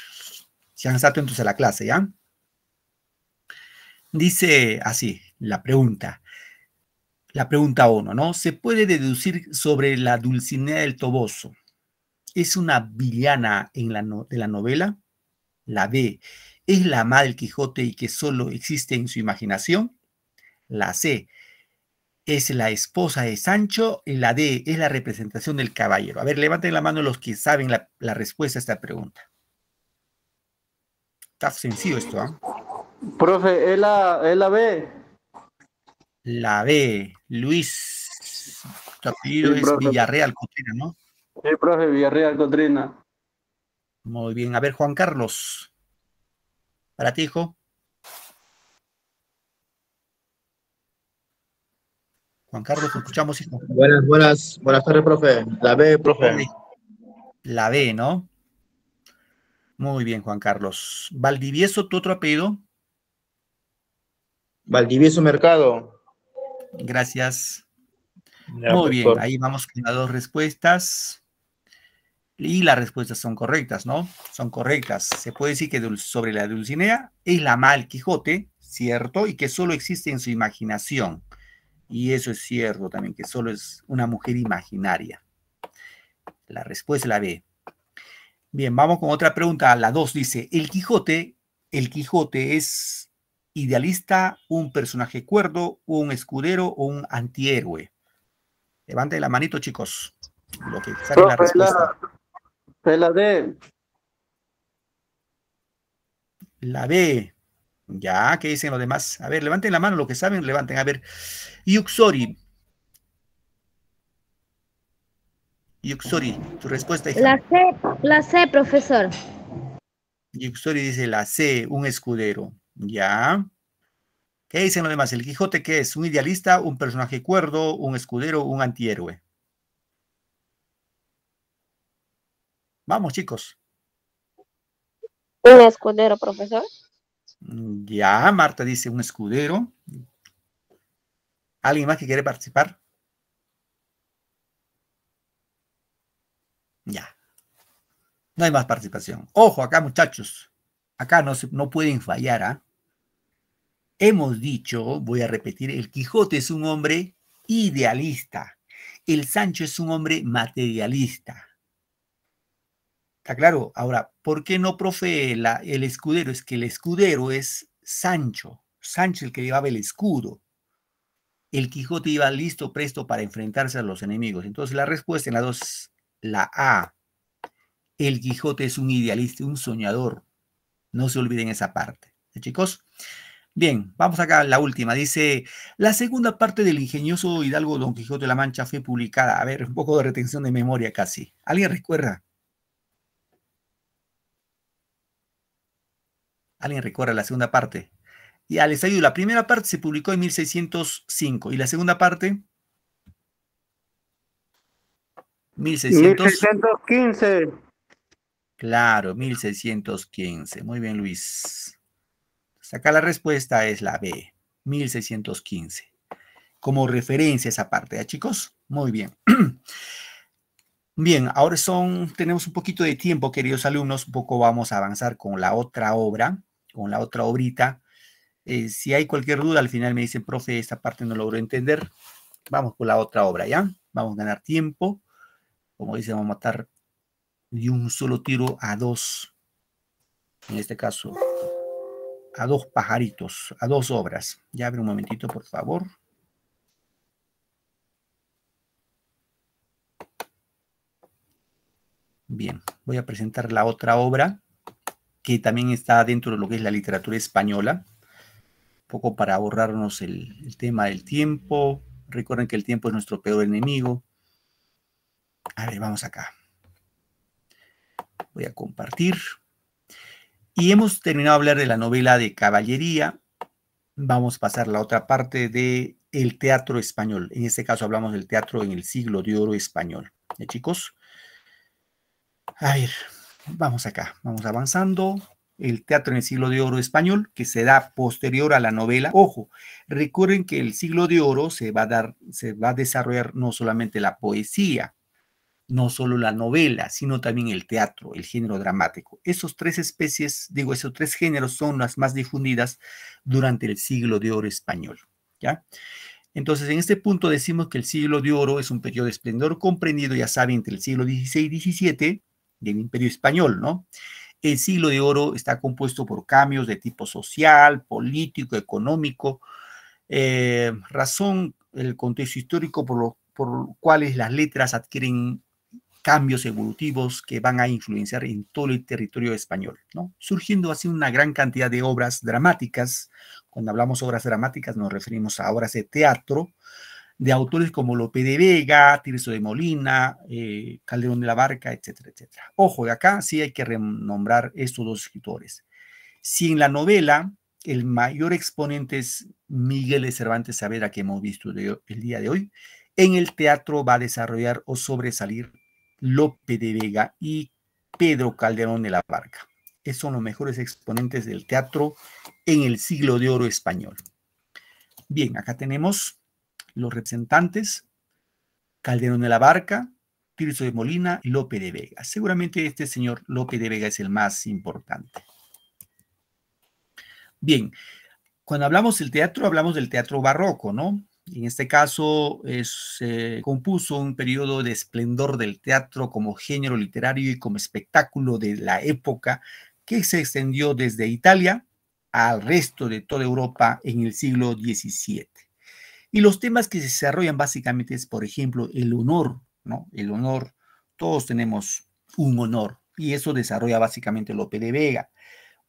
sean atentos a la clase, ¿ya? Dice así, la pregunta 1, ¿no? Se puede deducir sobre la Dulcinea del Toboso. ¿Es una villana de la novela? La B, ¿es la ama del Quijote y que solo existe en su imaginación? La C, ¿es la esposa de Sancho? Y la D, ¿es la representación del caballero? A ver, levanten la mano los que saben la respuesta a esta pregunta. Está sencillo esto, ¿ah? Profe, es la B. La B, Luis, tu apellido Sí, es profe. Villarreal Cotrina, ¿no? Sí, profe, Villarreal Cotrina. Muy bien, a ver, Juan Carlos, para ti, hijo. Juan Carlos, ¿te escuchamos, hijo? Buenas tardes, profe. La B, profe. La B, ¿no? Muy bien, Juan Carlos. Valdivieso, ¿tu otro apellido? Valdivieso Mercado. Gracias. Ya, Muy bien, profesor. ahí vamos con las 2 respuestas. Y las respuestas son correctas, ¿no? Son correctas. Se puede decir que sobre la Dulcinea es la ama del Quijote, ¿cierto? Y que solo existe en su imaginación. Y eso es cierto también, que solo es una mujer imaginaria. La respuesta es la B. Bien, vamos con otra pregunta. La 2 dice, ¿el Quijote es idealista, un personaje cuerdo, un escudero o un antihéroe? Levanten la manito, chicos. Lo que saquen la respuesta. Es la D. La B. Ya, ¿qué dicen los demás? A ver, levanten la mano, lo que saben, levanten. A ver, Yuxori. Yuxori, tu respuesta, hija. La C, profesor. Yuxori dice la C, un escudero. Ya. ¿Qué dicen los demás? ¿El Quijote qué es? ¿Un idealista, un personaje cuerdo, un escudero, un antihéroe? Vamos, chicos. Un escudero, profesor. Ya, Marta dice un escudero. ¿Alguien más que quiere participar? Ya. No hay más participación. Ojo acá, muchachos. Acá no pueden fallar, ¿ah? Hemos dicho, voy a repetir, el Quijote es un hombre idealista. El Sancho es un hombre materialista. ¿Está claro? Ahora, ¿por qué no, profe, el escudero? Es que el escudero es Sancho. Sancho el que llevaba el escudo. El Quijote iba listo, presto para enfrentarse a los enemigos. Entonces la respuesta en la 2, la A. El Quijote es un idealista, un soñador. No se olviden esa parte. ¿Sí, chicos? Bien, vamos acá a la última. Dice, la segunda parte del ingenioso hidalgo Don Quijote de la Mancha fue publicada. A ver, un poco de retención de memoria casi. ¿Alguien recuerda? ¿Alguien recuerda la segunda parte? Ya les ayudo. La primera parte se publicó en 1605. ¿Y la segunda parte? 1615. Claro, 1615. Muy bien, Luis. Acá la respuesta es la B, 1615. Como referencia esa parte, ¿ya, chicos? Muy bien. Bien, ahora tenemos un poquito de tiempo, queridos alumnos. Un poco vamos a avanzar con la otra obra, con la otra obrita. Si hay cualquier duda, al final me dicen, profe, esta parte no logro entender. Vamos con la otra obra, ¿ya? Vamos a ganar tiempo. Como dicen, vamos a matar de un solo tiro a 2. En este caso, a dos pajaritos, a dos obras. Ya abre un momentito, por favor. Bien, voy a presentar la otra obra, que también está dentro de lo que es la literatura española, un poco para ahorrarnos el tema del tiempo. Recuerden que el tiempo es nuestro peor enemigo. A ver, vamos acá. Voy a compartir. Y hemos terminado de hablar de la novela de caballería. Vamos a pasar a la otra parte del teatro español. En este caso hablamos del teatro en el siglo de oro español. ¿Ya, chicos? A ver, vamos acá. Vamos avanzando. El teatro en el siglo de oro español, que se da posterior a la novela. Ojo, recuerden que el siglo de oro se va a desarrollar no solamente la poesía, no solo la novela, sino también el teatro, el género dramático. Esos tres géneros son las más difundidas durante el siglo de oro español, ¿ya? Entonces, en este punto decimos que el siglo de oro es un periodo de esplendor comprendido, ya saben, entre el siglo XVI y XVII del Imperio Español, ¿no? El siglo de oro está compuesto por cambios de tipo social, político, económico, razón, el contexto histórico por cuales las letras adquieren cambios evolutivos que van a influenciar en todo el territorio español, ¿no? Surgiendo así una gran cantidad de obras dramáticas. Cuando hablamos obras dramáticas nos referimos a obras de teatro de autores como Lope de Vega, Tirso de Molina, Calderón de la Barca, etcétera, etcétera. Ojo, de acá sí hay que renombrar estos dos escritores. Si en la novela el mayor exponente es Miguel de Cervantes Saavedra, que hemos visto el día de hoy, en el teatro va a desarrollar o sobresalir Lope de Vega y Pedro Calderón de la Barca. Esos son los mejores exponentes del teatro en el siglo de oro español. Bien, acá tenemos los representantes: Calderón de la Barca, Tirso de Molina y Lope de Vega. Seguramente este señor Lope de Vega es el más importante. Bien, cuando hablamos del teatro, hablamos del teatro barroco, ¿no? En este caso se compuso un periodo de esplendor del teatro como género literario y como espectáculo de la época, que se extendió desde Italia al resto de toda Europa en el siglo XVII. Y los temas que se desarrollan básicamente es, por ejemplo, el honor, ¿no? El honor, todos tenemos un honor, y eso desarrolla básicamente Lope de Vega.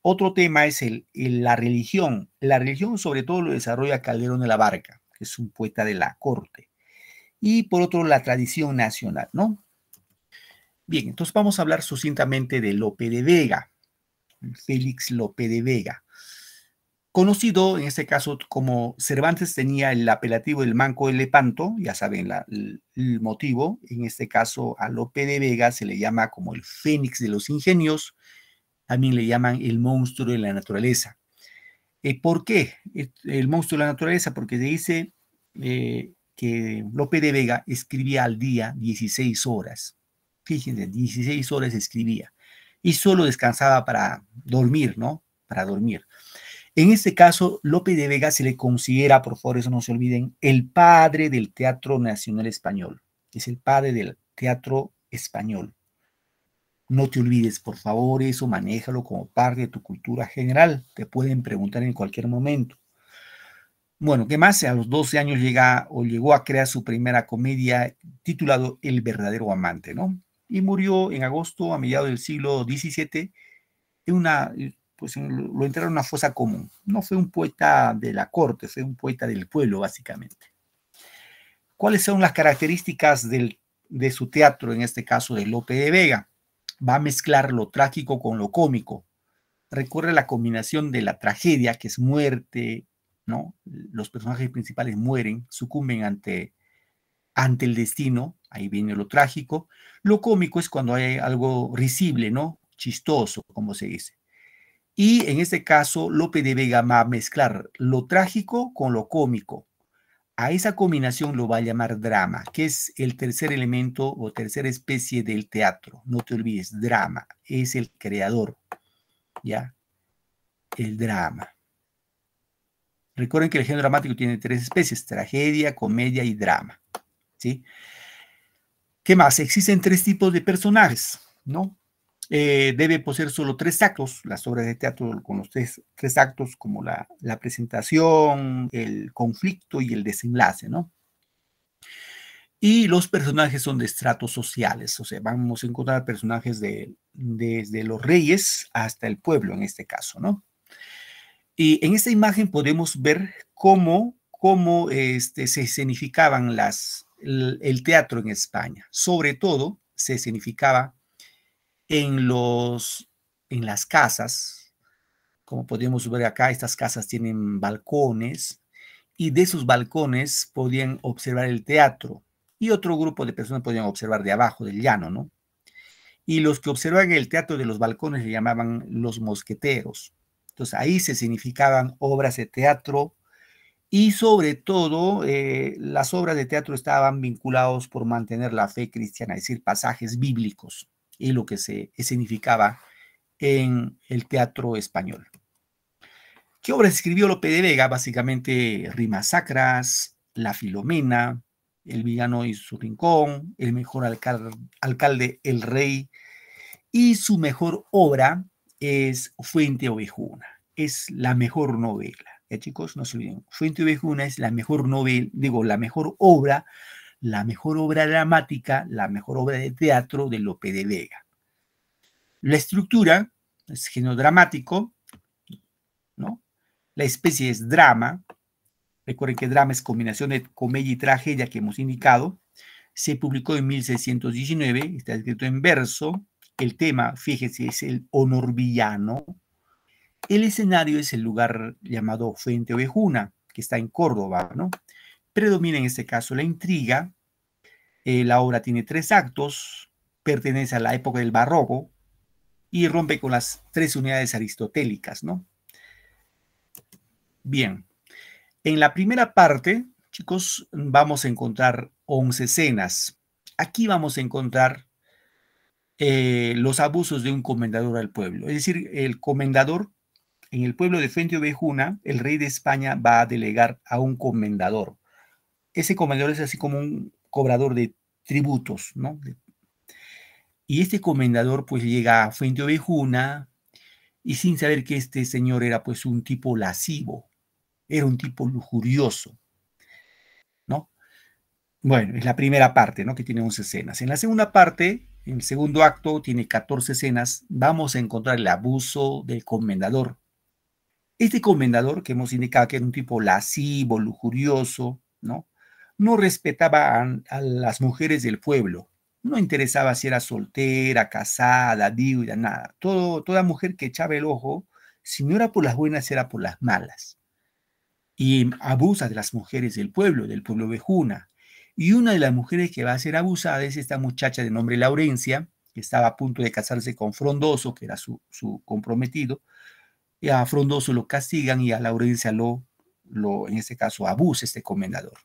Otro tema es la religión. La religión sobre todo lo desarrolla Calderón de la Barca, que es un poeta de la corte. Y por otro, la tradición nacional, ¿no? Bien, entonces vamos a hablar sucintamente de Lope de Vega, Félix Lope de Vega. Conocido en este caso como Cervantes tenía el apelativo del Manco de Lepanto, ya saben el motivo. En este caso a Lope de Vega se le llama como el Fénix de los ingenios, también le llaman el monstruo de la naturaleza. ¿Por qué el monstruo de la naturaleza? Porque se dice que Lope de Vega escribía al día 16 horas. Fíjense, 16 horas escribía. Y solo descansaba para dormir, ¿no? Para dormir. En este caso, Lope de Vega se le considera, por favor, eso no se olviden, el padre del teatro nacional español. Es el padre del teatro español. No te olvides, por favor, eso manéjalo como parte de tu cultura general. Te pueden preguntar en cualquier momento. Bueno, ¿qué más? A los 12 años llegó a crear su primera comedia titulado El verdadero amante, ¿no? Y murió en agosto a mediados del siglo XVII pues lo enterraron en una fosa común. No fue un poeta de la corte, fue un poeta del pueblo, básicamente. ¿Cuáles son las características de su teatro, en este caso de Lope de Vega? Va a mezclar lo trágico con lo cómico. Recurre a la combinación de la tragedia, que es muerte, ¿no? Los personajes principales mueren, sucumben ante el destino, ahí viene lo trágico. Lo cómico es cuando hay algo risible, ¿no? Chistoso, como se dice. Y en este caso, Lope de Vega va a mezclar lo trágico con lo cómico. A esa combinación lo va a llamar drama, que es el tercer elemento o tercera especie del teatro. No te olvides, drama, es el creador, ¿ya? El drama. Recuerden que el género dramático tiene tres especies: tragedia, comedia y drama, ¿sí? ¿Qué más? Existen tres tipos de personajes, ¿no? debe poseer solo 3 actos, las obras de teatro con los tres actos, como la presentación, el conflicto y el desenlace, ¿no? Y los personajes son de estratos sociales, o sea, vamos a encontrar personajes desde los reyes hasta el pueblo en este caso, ¿no? Y en esta imagen podemos ver cómo se escenificaban el teatro en España. Sobre todo se escenificaba en las casas. Como podemos ver acá, estas casas tienen balcones y de esos balcones podían observar el teatro. Y otro grupo de personas podían observar de abajo, del llano, ¿no? Y los que observaban el teatro de los balcones se llamaban los mosqueteros. Entonces ahí se significaban obras de teatro y sobre todo las obras de teatro estaban vinculados por mantener la fe cristiana, es decir, pasajes bíblicos y lo que se significaba en el teatro español. ¿Qué obras escribió Lope de Vega? Básicamente Rimas Sacras, La Filomena, El villano y su rincón, El mejor alcalde, El rey, y su mejor obra es Fuente Ovejuna. Es la mejor novela. Chicos, no se olviden. Fuente Ovejuna es la mejor novela, la mejor obra dramática, la mejor obra de teatro de Lope de Vega. La estructura es género dramático, ¿no? La especie es drama. Recuerden que drama es combinación de comedia y tragedia que hemos indicado. Se publicó en 1619, está escrito en verso. El tema, fíjense, es el honor villano. El escenario es el lugar llamado Fuente Ovejuna, que está en Córdoba, ¿no? Predomina en este caso la intriga. La obra tiene 3 actos, pertenece a la época del barroco y rompe con las 3 unidades aristotélicas, ¿no? Bien. En la primera parte, chicos, vamos a encontrar 11 escenas. Aquí vamos a encontrar los abusos de un comendador al pueblo. Es decir, el comendador, en el pueblo de Fuente Ovejuna, el rey de España va a delegar a un comendador. Ese comendador es así como un cobrador de tributos, ¿no? Y este comendador pues llega a Fuente Ovejuna y sin saber que este señor era pues un tipo lascivo, era un tipo lujurioso, ¿no? Bueno, es la primera parte, ¿no? Que tiene 11 escenas. En la segunda parte, en el segundo acto, tiene 14 escenas. Vamos a encontrar el abuso del comendador. Este comendador, que hemos indicado que era un tipo lascivo, lujurioso, ¿no? No respetaba a las mujeres del pueblo. No interesaba si era soltera, casada, viuda, nada. Toda mujer que echaba el ojo, si no era por las buenas, era por las malas. Y abusa de las mujeres del pueblo Ovejuna. Y una de las mujeres que va a ser abusada es esta muchacha de nombre Laurencia, que estaba a punto de casarse con Frondoso, que era su comprometido. Y a Frondoso lo castigan y a Laurencia en este caso, abusa este comendador.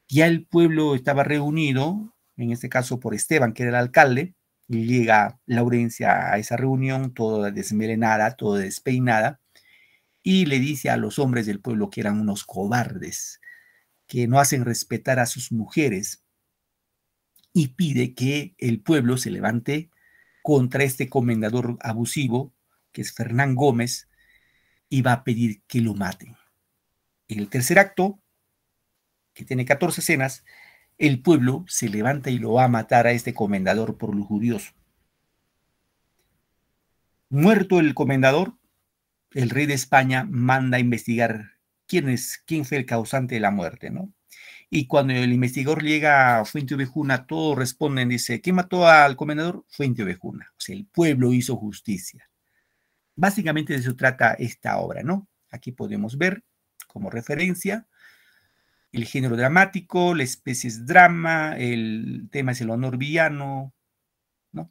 Ya el pueblo estaba reunido, en este caso por Esteban, que era el alcalde, y llega Laurencia a esa reunión, toda desmelenada, toda despeinada, y le dice a los hombres del pueblo que eran unos cobardes, que no hacen respetar a sus mujeres, y pide que el pueblo se levante contra este comendador abusivo, que es Fernán Gómez, y va a pedir que lo maten. En el tercer acto, que tiene 14 escenas, el pueblo se levanta y lo va a matar a este comendador por lujurioso. Muerto el comendador, el rey de España manda a investigar quién fue el causante de la muerte, ¿no? Y cuando el investigador llega a Fuente Ovejuna, todos responden, dice, ¿quién mató al comendador? Fuente Ovejuna. O sea, el pueblo hizo justicia. Básicamente de eso trata esta obra, ¿no? Aquí podemos ver como referencia el género dramático, la especie es drama, el tema es el honor villano, ¿no?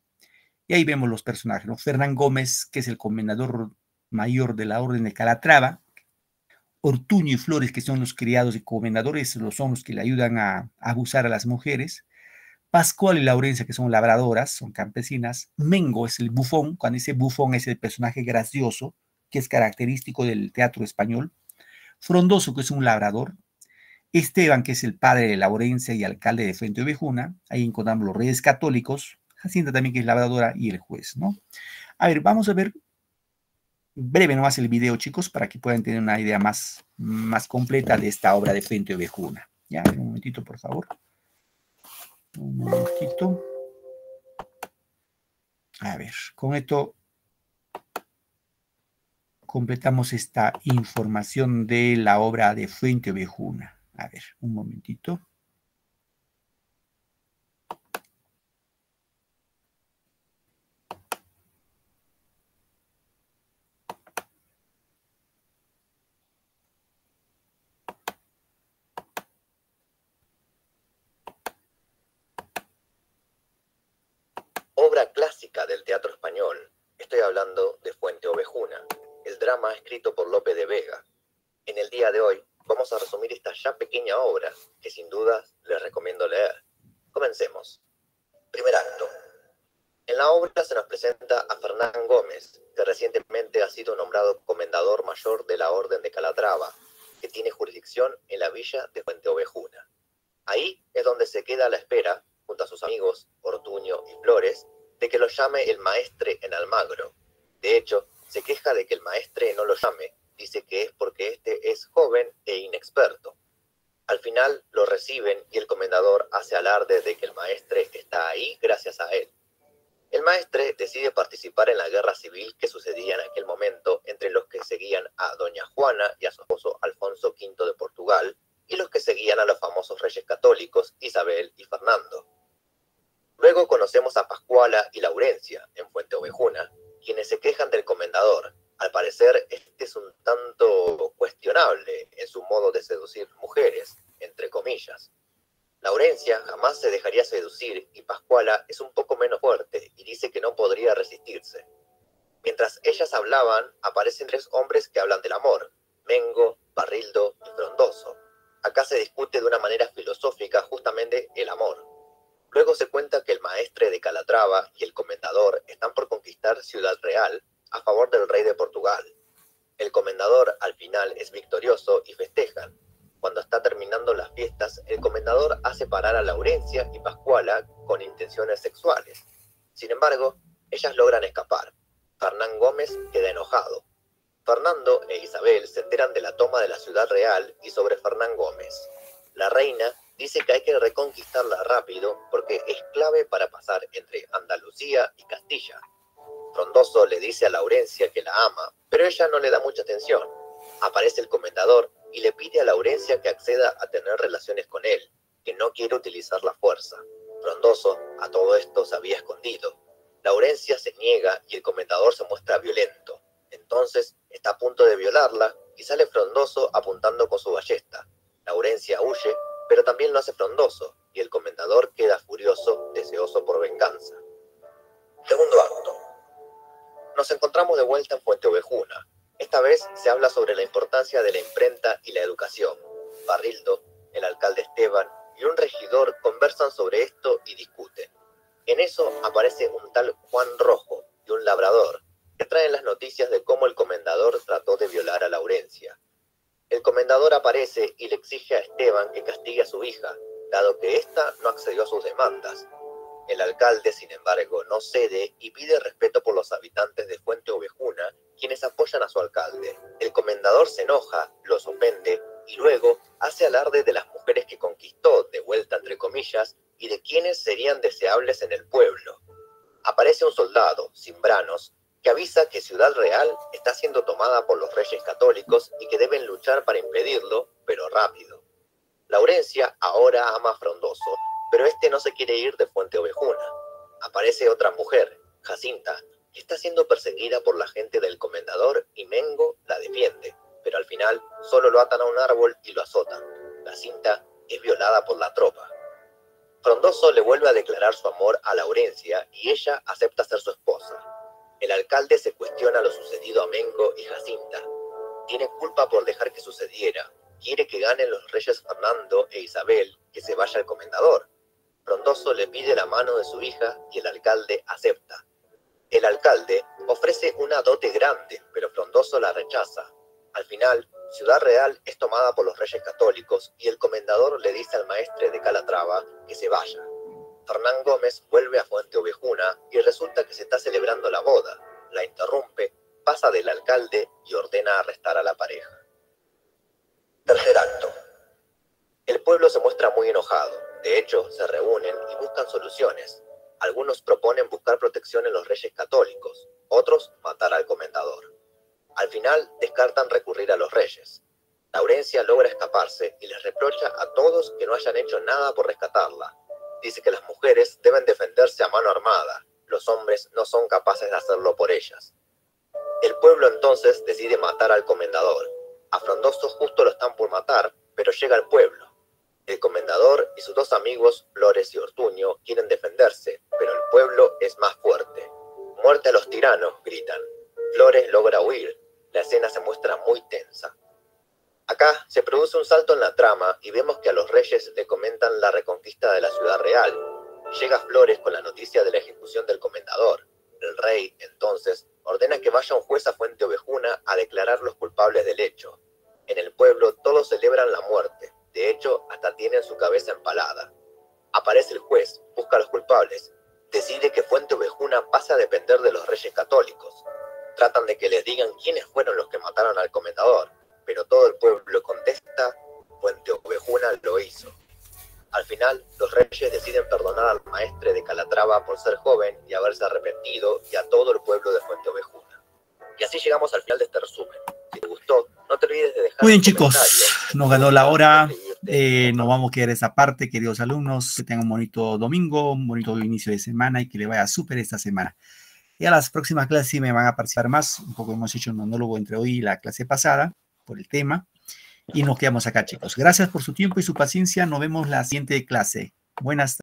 Y ahí vemos los personajes, ¿no? Fernán Gómez, que es el comendador mayor de la Orden de Calatrava, Ortuño y Flores, que son los criados y comendadores, son los que le ayudan a abusar a las mujeres, Pascual y Laurencia, que son labradoras, son campesinas, Mengo es el bufón, cuando dice bufón es el personaje gracioso, que es característico del teatro español, Frondoso, que es un labrador, Esteban, que es el padre de Laurencia y alcalde de Fuente Ovejuna, ahí encontramos los reyes católicos, Jacinta también, que es labradora, y el juez, ¿no? A ver, vamos a ver breve nomás el video, chicos, para que puedan tener una idea más completa de esta obra de Fuente Ovejuna. Ya, un momentito, por favor. Un momentito. A ver, con esto completamos esta información de la obra de Fuente Ovejuna. A ver, un momentito. Obra clásica del teatro español. Estoy hablando de Fuente Ovejuna, el drama escrito por Lope de Vega. En el día de hoy vamos a resumir esta ya pequeña obra que sin duda les recomiendo leer. Comencemos. Primer acto. En la obra se nos presenta a Fernán Gómez, que recientemente ha sido nombrado comendador mayor de la Orden de Calatrava, que tiene jurisdicción en la villa de Fuente Ovejuna. Ahí es donde se queda a la espera, junto a sus amigos Ortuño y Flores, de que lo llame el maestre en Almagro. De hecho, se queja de que el maestre no lo llame, dice que es porque este es joven e inexperto. Al final lo reciben y el comendador hace alarde de que el maestre está ahí gracias a él. El maestre decide participar en la guerra civil que sucedía en aquel momento entre los que seguían a doña Juana y a su esposo Alfonso V de Portugal y los que seguían a los famosos reyes católicos Isabel y Fernando. Luego conocemos a Pascuala y Laurencia en Fuente Ovejuna, quienes se quejan del comendador. Al parecer, este es un tanto cuestionable en su modo de seducir mujeres, entre comillas. Laurencia jamás se dejaría seducir y Pascuala es un poco menos fuerte y dice que no podría resistirse. Mientras ellas hablaban, aparecen tres hombres que hablan del amor: Mengo, Barrildo y Frondoso. Acá se discute de una manera filosófica justamente el amor. Luego se cuenta que el maestre de Calatrava y el comendador están por conquistar Ciudad Real a favor del rey de Portugal. El comendador al final es victorioso y festejan. Cuando está terminando las fiestas, el comendador hace parar a Laurencia y Pascuala con intenciones sexuales. Sin embargo, ellas logran escapar. Fernán Gómez queda enojado. Fernando e Isabel se enteran de la toma de la Ciudad Real y sobre Fernán Gómez. La reina dice que hay que reconquistarla rápido porque es clave para pasar entre Andalucía y Castilla. Frondoso le dice a Laurencia que la ama, pero ella no le da mucha atención. Aparece el comendador y le pide a Laurencia que acceda a tener relaciones con él, que no quiere utilizar la fuerza. Frondoso a todo esto se había escondido. Laurencia se niega y el comendador se muestra violento. Entonces está a punto de violarla y sale Frondoso apuntando con su ballesta. Laurencia huye, pero también lo hace Frondoso, y el comendador queda furioso, deseoso por venganza. Segundo acto. Nos encontramos de vuelta en Fuente Ovejuna. Esta vez se habla sobre la importancia de la imprenta y la educación. Barrildo, el alcalde Esteban y un regidor conversan sobre esto y discuten. En eso aparece un tal Juan Rojo y un labrador, que traen las noticias de cómo el comendador trató de violar a Laurencia. El comendador aparece y le exige a Esteban que castigue a su hija, dado que ésta no accedió a sus demandas. El alcalde, sin embargo, no cede y pide respeto por los habitantes de Fuente Ovejuna, quienes apoyan a su alcalde. El comendador se enoja, los ofende y luego hace alarde de las mujeres que conquistó, de vuelta entre comillas, y de quienes serían deseables en el pueblo. Aparece un soldado, Cimbranos, que avisa que Ciudad Real está siendo tomada por los reyes católicos y que deben luchar para impedirlo, pero rápido. Laurencia ahora ama a Frondoso, pero este no se quiere ir de Fuente Ovejuna. Aparece otra mujer, Jacinta, que está siendo perseguida por la gente del comendador y Mengo la defiende, pero al final solo lo atan a un árbol y lo azotan. Jacinta es violada por la tropa. Frondoso le vuelve a declarar su amor a Laurencia y ella acepta ser su esposa. El alcalde se cuestiona lo sucedido a Mengo y Jacinta. Tiene culpa por dejar que sucediera. Quiere que ganen los reyes Fernando e Isabel, que se vaya el comendador. Frondoso le pide la mano de su hija y el alcalde acepta. El alcalde ofrece una dote grande, pero Frondoso la rechaza. Al final, Ciudad Real es tomada por los reyes católicos y el comendador le dice al maestre de Calatrava que se vaya. Hernán Gómez vuelve a Fuente Ovejuna y resulta que se está celebrando la boda. La interrumpe, pasa del alcalde y ordena arrestar a la pareja. Tercer acto. El pueblo se muestra muy enojado. De hecho, se reúnen y buscan soluciones. Algunos proponen buscar protección en los reyes católicos, otros matar al comendador. Al final, descartan recurrir a los reyes. Laurencia logra escaparse y les reprocha a todos que no hayan hecho nada por rescatarla. Dice que las mujeres deben defenderse a mano armada. Los hombres no son capaces de hacerlo por ellas. El pueblo entonces decide matar al comendador. A Frondoso justo lo están por matar, pero llega el pueblo. El comendador y sus dos amigos, Flores y Ortuño, quieren defenderse, pero el pueblo es más fuerte. «Muerte a los tiranos», gritan. Flores logra huir. La escena se muestra muy tensa. Acá se produce un salto en la trama y vemos que a los reyes le comentan la reconquista de la ciudad real. Llega Flores con la noticia de la ejecución del comendador. El rey, entonces, ordena que vaya un juez a Fuente Ovejuna a declarar los culpables del hecho. En el pueblo todos celebran la muerte. De hecho, hasta tienen su cabeza empalada. Aparece el juez, busca a los culpables. Decide que Fuente Ovejuna pasa a depender de los reyes católicos. Tratan de que les digan quiénes fueron los que mataron al comendador, pero todo el pueblo contesta: Fuente Ovejuna lo hizo. Al final, los reyes deciden perdonar al maestre de Calatrava por ser joven y haberse arrepentido, y a todo el pueblo de Fuente Ovejuna. Y así llegamos al final de este resumen. Si te gustó, no te olvides de dejar Muy bien, un chicos, comentario. nos ganó la hora. Nos vamos a quedar esa parte, queridos alumnos. Que tengan un bonito domingo, un bonito inicio de semana y que le vaya súper esta semana. Y a las próximas clases sí me van a participar más. Un poco hemos hecho un monólogo entre hoy y la clase pasada por el tema. Y nos quedamos acá, chicos. Gracias por su tiempo y su paciencia. Nos vemos la siguiente clase. Buenas tardes.